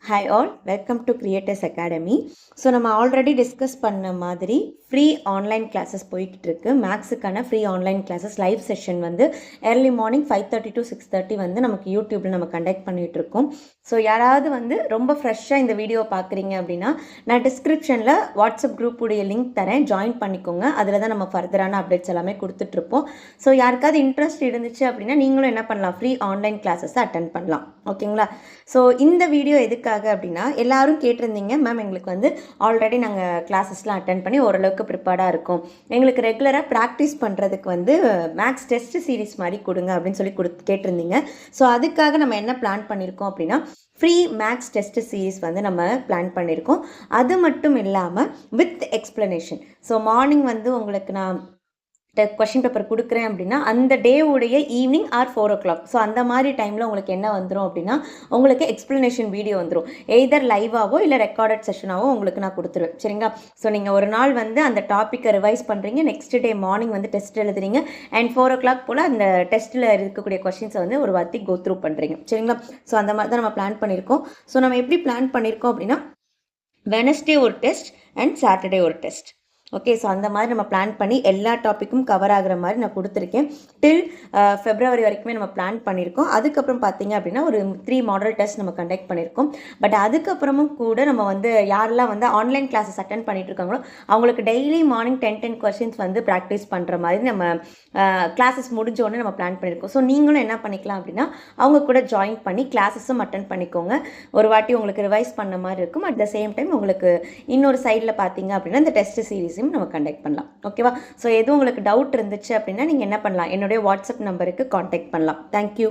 Hi all, welcome to Creators Academy. So நம்ம already discuss பண்ண மாதிரி ஃப்ரீ ஆன்லைன் கிளாஸஸ் போய்கிட்டு இருக்கு. மேக்ஸுக்கான free online classes live session வந்து ஏர்லி மார்னிங் 5:30 to 6:30 வந்து நமக்கு யூடியூப்பில் நம்ம கண்டக்ட் பண்ணிகிட்டு இருக்கோம். ஸோ யாராவது வந்து ரொம்ப ஃப்ரெஷ்ஷாக இந்த வீடியோ பார்க்குறீங்க அப்படின்னா நான் டிஸ்கிரிப்ஷனில் வாட்ஸ்அப் குரூப்புடைய லிங்க் தரேன், ஜாயின் பண்ணிக்கோங்க. அதில் தான் நம்ம ஃபர்தரான அப்டேட்ஸ் எல்லாமே கொடுத்துட்ருப்போம். ஸோ யாருக்காவது இன்ட்ரெஸ்ட் இருந்துச்சு அப்படின்னா நீங்களும் என்ன பண்ணலாம், ஃப்ரீ ஆன்லைன் கிளாஸஸை அட்டென்ட் பண்ணலாம். ஓகேங்களா? ஸோ இந்த வீடியோ எதுக்காக அப்படின்னா, எல்லாரும் கேட்டிருந்தீங்க, மேம் எங்களுக்கு வந்து ஆல்ரெடி நாங்கள் கிளாஸஸ்லாம் அட்டென்ட் பண்ணி ஓரளவுக்கு ப்ரிப்பேர்டாக இருக்கும், எங்களுக்கு ரெகுலராக ப்ராக்டிஸ் பண்ணுறதுக்கு வந்து மேக்ஸ் டெஸ்ட் சீரிஸ் மாதிரி கொடுங்க அப்படின்னு சொல்லி கேட்டிருந்தீங்க. ஸோ அதுக்காக நம்ம என்ன பிளான் பண்ணியிருக்கோம் அப்படின்னா, ஃப்ரீ மேக்ஸ் டெஸ்ட் சீரீஸ் வந்து நம்ம பிளான் பண்ணியிருக்கோம். அது மட்டும் இல்லாமல் வித் எக்ஸ்ப்ளனேஷன். ஸோ மார்னிங் வந்து உங்களுக்கு நான் கொஷின் பேப்பர் கொடுக்குறேன் அப்படின்னா அந்த டே உடைய ஈவினிங் ஆர் 4 o'clock. ஸோ அந்த மாதிரி டைமில் உங்களுக்கு என்ன வந்துடும் அப்படின்னா, உங்களுக்கு எக்ஸ்ப்ளனேஷன் வீடியோ வந்துடும். எய்தர் லைவாவோ இல்லை ரெக்கார்டட் செஷனாவோ உங்களுக்கு நான் கொடுத்துருவேன். சரிங்களா? ஸோ நீங்கள் ஒரு நாள் வந்து அந்த டாப்பிக்கை ரிவைஸ் பண்ணுறீங்க, நெக்ஸ்ட் டே மார்னிங் வந்து டெஸ்ட் எழுதுறீங்க, அண்ட் 4 o'clock போல் அந்த டெஸ்ட்டில் இருக்கக்கூடிய கொஷின்ஸை வந்து ஒரு வாட்டி கோ த்ரூ பண்ணுறீங்க. சரிங்களா? ஸோ அந்த மாதிரி தான் நம்ம பிளான் பண்ணியிருக்கோம். ஸோ நம்ம எப்படி பிளான் பண்ணியிருக்கோம் அப்படின்னா, வெனஸ்டே ஒரு டெஸ்ட் அண்ட் சாட்டர்டே ஒரு டெஸ்ட். ஓகே, ஸோ அந்த மாதிரி நம்ம பிளான் பண்ணி எல்லா டாப்பிக்கும் கவர் ஆகிற மாதிரி நான் கொடுத்துருக்கேன். டில் ஃபெப்ரவரி வரைக்குமே நம்ம பிளான் பண்ணியிருக்கோம். அதுக்கப்புறம் பார்த்தீங்க அப்படின்னா ஒரு 3 மாடல் டெஸ்ட் நம்ம கண்டக்ட் பண்ணியிருக்கோம். பட் அதுக்கப்புறமும் கூட நம்ம வந்து யாரெல்லாம் வந்து ஆன்லைன் கிளாஸஸ் அட்டென்ட் பண்ணிட்டு இருக்காங்களோ அவங்களுக்கு டெய்லி மார்னிங் 10 கொஸ்டின்ஸ் வந்து ப்ராக்டிஸ் பண்ணுற மாதிரி நம்ம கிளாஸஸ் முடிஞ்சோடனே நம்ம பிளான் பண்ணியிருக்கோம். ஸோ நீங்களும் என்ன பண்ணிக்கலாம் அப்படின்னா, அவங்க கூட ஜாயின் பண்ணி கிளாஸஸும் அட்டென்ட் பண்ணிக்கோங்க. ஒரு வாட்டி உங்களுக்கு ரிவைஸ் பண்ண மாதிரி இருக்கும். அட் த சேம் டைம் உங்களுக்கு இன்னொரு சைடில் பார்த்தீங்க அப்படின்னா இந்த டெஸ்ட் சீரிஸையும் நம்ம கண்டக்ட் பண்ணலாம். ஓகேவா? ஸோ எதுவும் உங்களுக்கு டவுட் இருந்துச்சு அப்படின்னா நீங்கள் என்ன பண்ணலாம், என்னுடைய வாட்ஸ்அப் நம்பருக்கு காண்டாக்ட் பண்ணலாம். தேங்க்யூ.